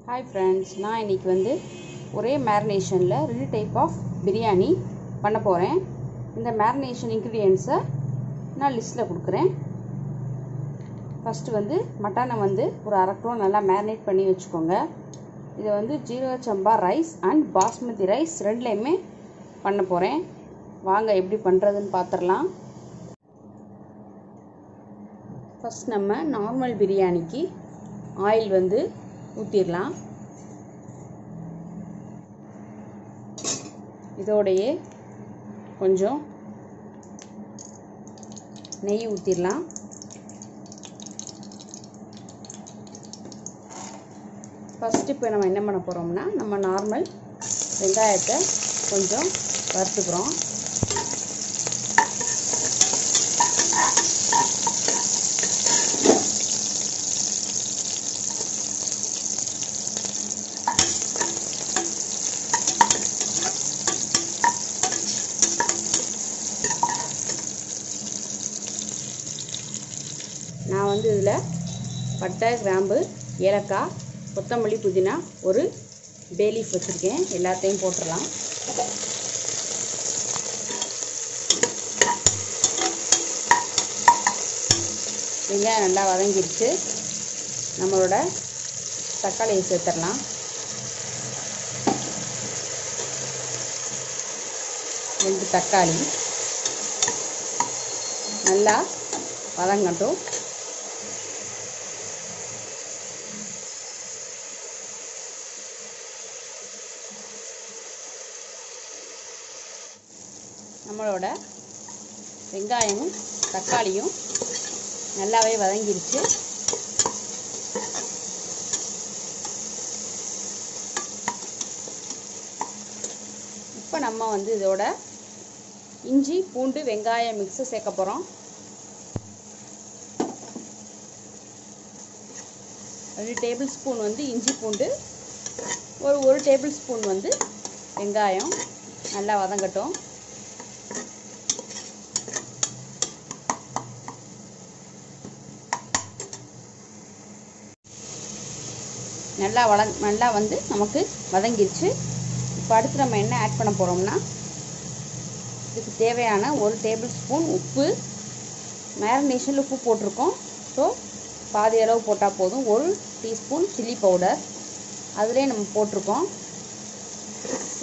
Hi friends, நான் இன்னைக்கு வந்து ஒரே மேரினேஷன்ல ரெண்டு டைப் ஆஃப் பிரியாணி பண்ண போறேன். இந்த மேரினேஷன் இன்கிரிடியன்ட்ஸை நான் லிஸ்ட்ல கொடுக்கிறேன். ஃபர்ஸ்ட் வந்து மட்டனை வந்து ஒரு 1/2 கிலோ நல்லா மேரினேட் பண்ணி வச்சுக்கோங்க. இதை வந்து ஜீரக சம்பா ரைஸ் அண்ட் பாஸ்மதி ரைஸ் ரெண்டுலையுமே பண்ண போறேன். வாங்க எப்படி பண்ணுறதுன்னு பார்த்துடலாம். ஃபர்ஸ்ட் நம்ம நார்மல் பிரியாணிக்கு ஆயில் வந்து ஊற்றிடலாம். இதோடையே கொஞ்சம் நெய் ஊற்றிடலாம். ஃபஸ்ட்டு இப்போ நம்ம என்ன பண்ண போகிறோம்னா, நம்ம நார்மல் வெங்காயத்தை கொஞ்சம் வறுத்துக்கிறோம். நான் வந்து இதில் பட்டை, கிராம்பு, ஏலக்காய், கொத்தமல்லி, புதினா, ஒரு பே லீஃப் வச்சுருக்கேன். எல்லாத்தையும் போட்டுடலாம். வெங்காயம் நல்லா வதங்கிடுச்சு. நம்மளோட தக்காளியை சேர்த்துடலாம். ரெண்டு தக்காளி நல்லா வதங்கட்டும். நம்மளோட வெங்காயமும் தக்காளியும் நல்லாவே வதங்கிருச்சு. இப்போ நம்ம வந்து இதோட இஞ்சி, பூண்டு, வெங்காயம் மிக்ஸை சேர்க்க போகிறோம். 2 டேபிள் ஸ்பூன் வந்து இஞ்சி பூண்டு, ஒரு டேபிள் ஸ்பூன் வந்து வெங்காயம் நல்லா வதங்கட்டும். நல்லா வந்து நமக்கு வதங்கிருச்சு. இப்போ அடுத்து நம்ம என்ன ஆட் பண்ண போகிறோம்னா, இதுக்கு தேவையான 1 டேபிள் ஸ்பூன் உப்பு. மேரினேஷனில் உப்பு போட்டிருக்கோம், ஸோ பாதி அளவு போட்டால் போதும். 1 டீஸ்பூன் சில்லி பவுடர் அதிலே நம்ம போட்டிருக்கோம்.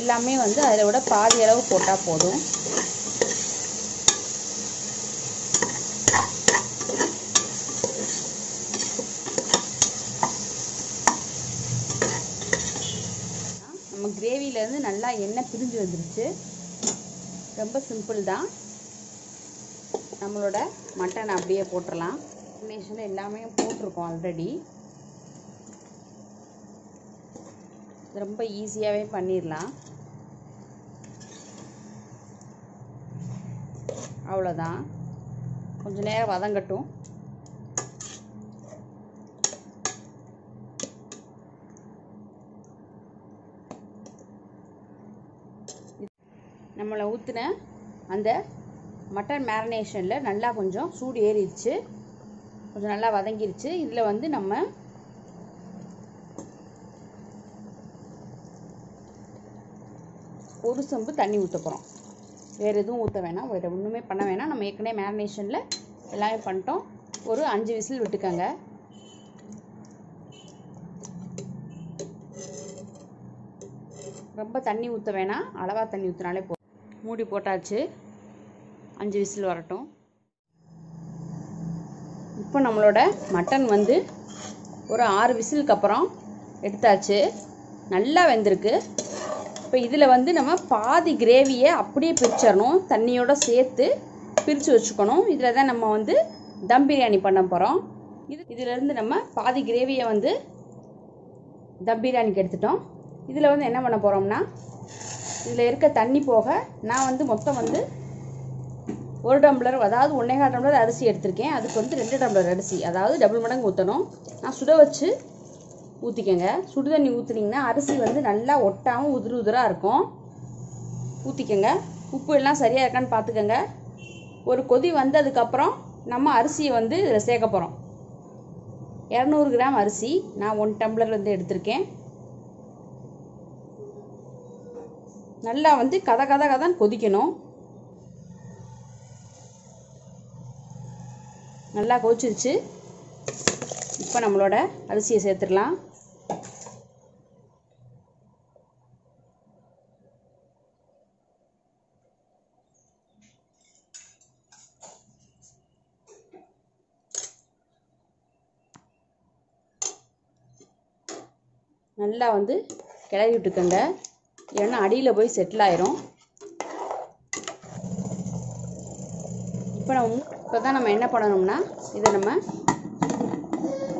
எல்லாமே வந்து அதில் விட பாதி அளவு போட்டால் போதும். நம்ம கிரேவிலேருந்து நல்லா எண்ணெய் பிரிஞ்சு வந்துருச்சு. ரொம்ப சிம்பிள் தான். நம்மளோட மட்டன் அப்படியே போட்டுடலாம். மேரினேஷன் எல்லாமே போட்டிருக்கோம் ஆல்ரெடி. ரொம்ப ஈஸியாகவே பண்ணிடலாம். அவ்வளோதான். கொஞ்சம் நேரம் வதங்கட்டும். நம்மளை ஊற்றின அந்த மட்டன் மேரினேஷனில் நல்லா கொஞ்சம் சூடு ஏறிடுச்சு, கொஞ்சம் நல்லா வதங்கிருச்சு. இதில் வந்து நம்ம ஒரு செம்பு தண்ணி ஊற்ற போகிறோம். வேறு எதுவும் ஊற்ற வேணாம், வேறு ஒன்றுமே பண்ண வேணாம். நம்ம ஏற்கனவே மேரினேஷனில் எல்லாமே பண்ணிட்டோம். ஒரு 5 விசில் விட்டுக்கோங்க. ரொம்ப தண்ணி ஊற்ற வேணாம், அளவாக தண்ணி ஊற்றினாலே போதும். மூடி போட்டாச்சு, 5 விசில் வரட்டும். இப்போ நம்மளோட மட்டன் வந்து ஒரு 6 விசிலுக்கு அப்புறம் எடுத்தாச்சு. நல்லா வெந்திருக்கு. இப்போ இதில் வந்து நம்ம பாதி கிரேவியை அப்படியே பிரிச்சிடணும், தண்ணியோடு சேர்த்து பிரித்து வச்சுக்கணும். இதில் தான் நம்ம வந்து தம் பிரியாணி பண்ண போகிறோம். இதிலேருந்து நம்ம பாதி கிரேவியை வந்து தம் பிரியாணிக்கு எடுத்துட்டோம். இதில் வந்து என்ன பண்ண போகிறோம்னா, இதில் இருக்க தண்ணி போக நான் வந்து மொத்தம் வந்து 1 டம்ளர், அதாவது 1.25 டம்ளர் அரிசி எடுத்திருக்கேன். அதுக்கு வந்து 2 டம்ளர் அரிசி, அதாவது டபுள் மடங்கு ஊற்றணும். நான் சுட வச்சு ஊற்றிக்கங்க. சுடு தண்ணி ஊற்றுனீங்கன்னா அரிசி வந்து நல்லா ஒட்டாமல் உதிரு உதிராக இருக்கும். ஊற்றிக்கங்க. உப்பு எல்லாம் சரியாக இருக்கான்னு பார்த்துக்கங்க. ஒரு கொதி வந்ததுக்கப்புறம் நம்ம அரிசியை வந்து இதில் சேர்க்க போகிறோம். 200 கிராம் அரிசி நான் 1 டம்ளர் வந்து எடுத்திருக்கேன். நல்லா வந்து கத கத கதன்னு கொதிக்கணும். நல்லா கொதிச்சிருச்சு. இப்போ நம்மளோட அரிசியை சேர்த்துடலாம். நல்லா வந்து கிளறி விட்டுக்கோங்க, இல்லைன்னா அடியில் போய் செட்டில் ஆயிரும். இப்போ தான் நம்ம என்ன பண்ணணும்னா, இதை நம்ம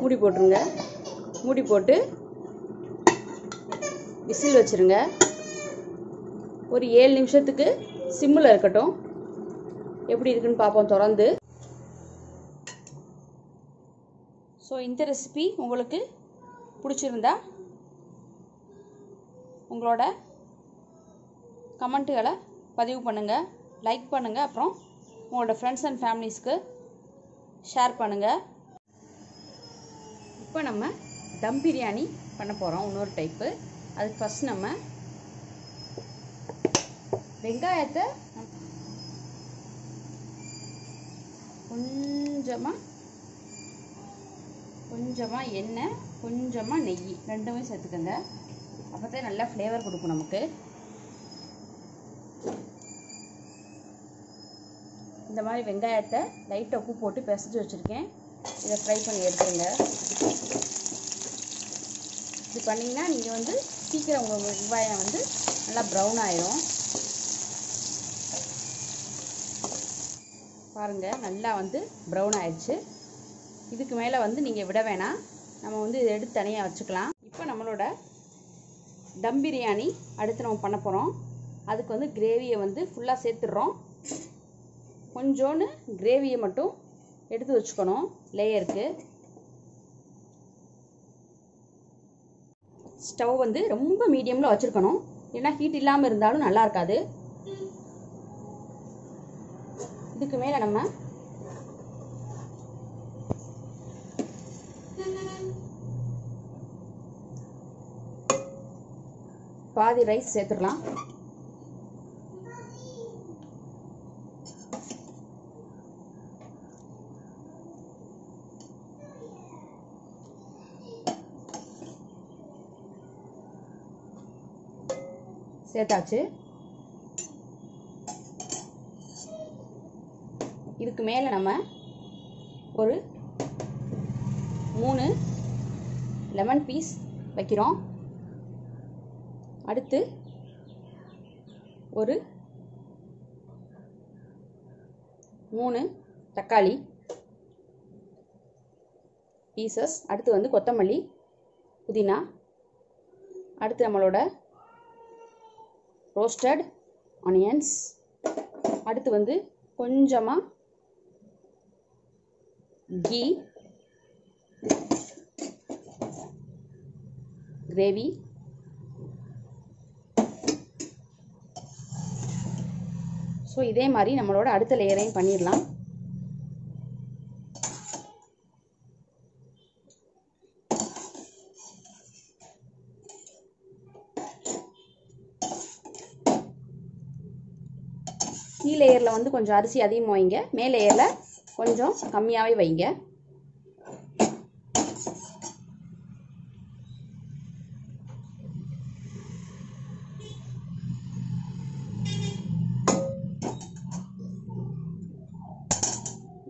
மூடி போட்டுருங்க. மூடி போட்டு விசில் வச்சுருங்க. ஒரு 7 நிமிஷத்துக்கு சிம்மில் இருக்கட்டும். எப்படி இருக்குன்னு பார்ப்போம் திறந்து. ஸோ இந்த ரெசிபி உங்களுக்கு பிடிச்சிருந்தா உங்களோட கமெண்ட்டுகளை பதிவு பண்ணுங்கள், லைக் பண்ணுங்கள், அப்புறம் உங்களோட ஃப்ரெண்ட்ஸ் அண்ட் ஃபேமிலிஸ்க்கு ஷேர் பண்ணுங்கள். இப்போ நம்ம தம் பிரியாணி பண்ண போகிறோம், இன்னொரு டைப்பு. அதுக்கு ஃபஸ்ட் நம்ம வெங்காயத்தை கொஞ்சமாக எண்ணெய், கொஞ்சமாக நெய் ரெண்டுமே சேர்த்துக்கோங்க. அப்போ தான் நல்லா ஃப்ளேவர் கொடுக்கும் நமக்கு. இந்த மாதிரி வெங்காயத்தை லைட்டாக உப்பு போட்டு பிசைஞ்சு வச்சுருக்கேன். இதை ஃப்ரை பண்ணி எடுத்துருங்க. இது பண்ணிங்கன்னா நீங்கள் வந்து சீக்கிரம் உங்கள் வெங்காயம் வந்து நல்லா ப்ரௌன் ஆயிரும். பாருங்கள், நல்லா வந்து ப்ரௌன் ஆயிடுச்சு. இதுக்கு மேலே வந்து நீங்கள் விட வேணாம், நம்ம வந்து இதை எடுத்து தனியாக வச்சுக்கலாம். இப்போ நம்மளோட தம் பிரியாணி அடுத்து நம்ம பண்ண போகிறோம். அதுக்கு வந்து கிரேவியை வந்து ஃபுல்லாக சேர்த்துடுறோம். கொஞ்சோன்னு கிரேவியை மட்டும் எடுத்து வச்சுக்கணும் லேயருக்கு. ஸ்டவ் வந்து ரொம்ப மீடியமில் வச்சுருக்கணும், ஏன்னா ஹீட் இல்லாமல் இருந்தாலும் நல்லா இருக்காது. இதுக்கு மேலே நம்ம பாதி ரைஸ் சேர்த்துடலாம். சேர்த்தாச்சு. இதுக்கு மேலே நம்ம ஒரு 3 லெமன் பீஸ் வைக்கிறோம். அடுத்து ஒரு 3 தக்காளி பீசஸ். அடுத்து வந்து கொத்தமல்லி, புதினா. அடுத்து நம்மளோட ரோஸ்டட் ஆனியன்ஸ். அடுத்து வந்து கொஞ்சமாக கீ, கிரேவி. ஸோ இதே மாதிரி நம்மளோட அடுத்த லேயரையும் பண்ணிடலாம். கீழ் லேயரில் வந்து கொஞ்சம் அரிசி அதிகமாக வைங்க, மேல் லேயரில் கொஞ்சம் கம்மியாகவே வைங்க.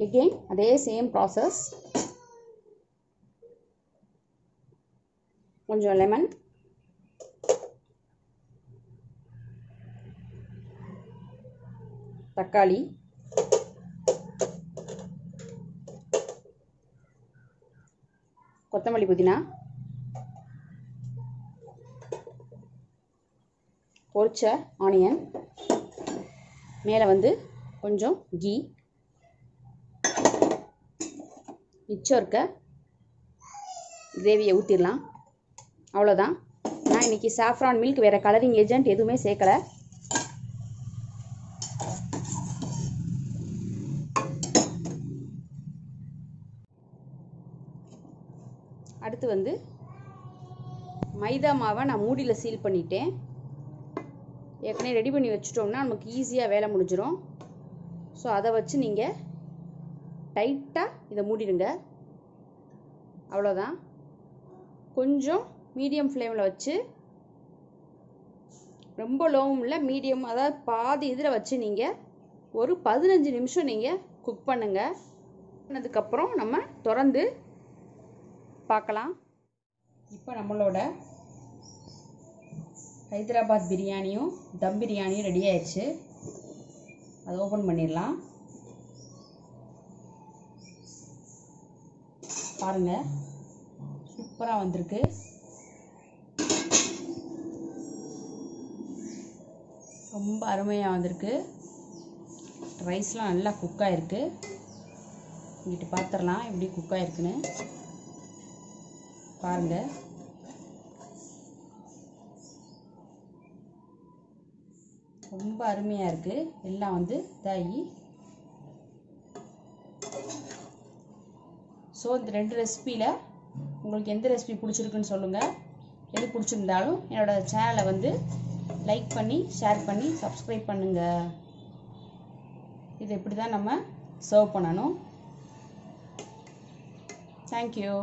again அதே சேம் ப்ராசஸ். கொஞ்சம் லெமன், தக்காளி, கொத்தமல்லி, புதினா, பொரிச்ச ஆனியன், மேலே வந்து கொஞ்சம் கீ, மிச்சம் இருக்க கிரேவியை ஊற்றிடலாம். அவ்வளோதான். நான் இன்றைக்கி சாஃப்ரான் மில்க், வேறு கலரிங் ஏஜென்ட் எதுவுமே சேர்க்கலை. அடுத்து வந்து மைதா மாவை நான் மூடியில் சீல் பண்ணிட்டேன். ஏற்கனவே ரெடி பண்ணி வச்சுட்டோம்னா நமக்கு ஈஸியாக வேலை முடிஞ்சிடும். ஸோ அதை வச்சு நீங்கள் டைட்டாக இதை மூடிடுங்க. அவ்வளோதான். கொஞ்சம் மீடியம் ஃப்ளேமில் வச்சு, ரொம்ப லோவும் இல்லை, மீடியம், அதாவது பாதி இதில் வச்சு நீங்கள் ஒரு 15 நிமிஷம் நீங்கள் குக் பண்ணுங்கள். பண்ணதுக்கப்புறம் நம்ம திறந்து பார்க்கலாம். இப்போ நம்மளோட ஹைதராபாத் பிரியாணியும் தம் பிரியாணியும் ரெடி ஆயிடுச்சு. அதை ஓப்பன் பண்ணிடலாம். பாருங்கள், சூப்பராக வந்திருக்கு. ரொம்ப அருமையாக வந்திருக்கு. ரைஸ்லாம் நல்லா குக் ஆகிருக்கு. இங்கிட்டு பார்த்துடலாம் எப்படி குக் ஆகிருக்குன்னு. பாருங்கள், ரொம்ப அருமையாக இருக்குது. எல்லாம் வந்து இதாகி. ஸோ இந்த 2 ரெசிபியில் உங்களுக்கு எந்த ரெசிபி பிடிச்சிருக்குன்னு சொல்லுங்கள். எது பிடிச்சிருந்தாலும் என்னோடய சேனலை வந்து லைக் பண்ணி, ஷேர் பண்ணி, சப்ஸ்கிரைப் பண்ணுங்கள். இது இப்படி தான் நம்ம சர்வ் பண்ணணும். தேங்க்யூ.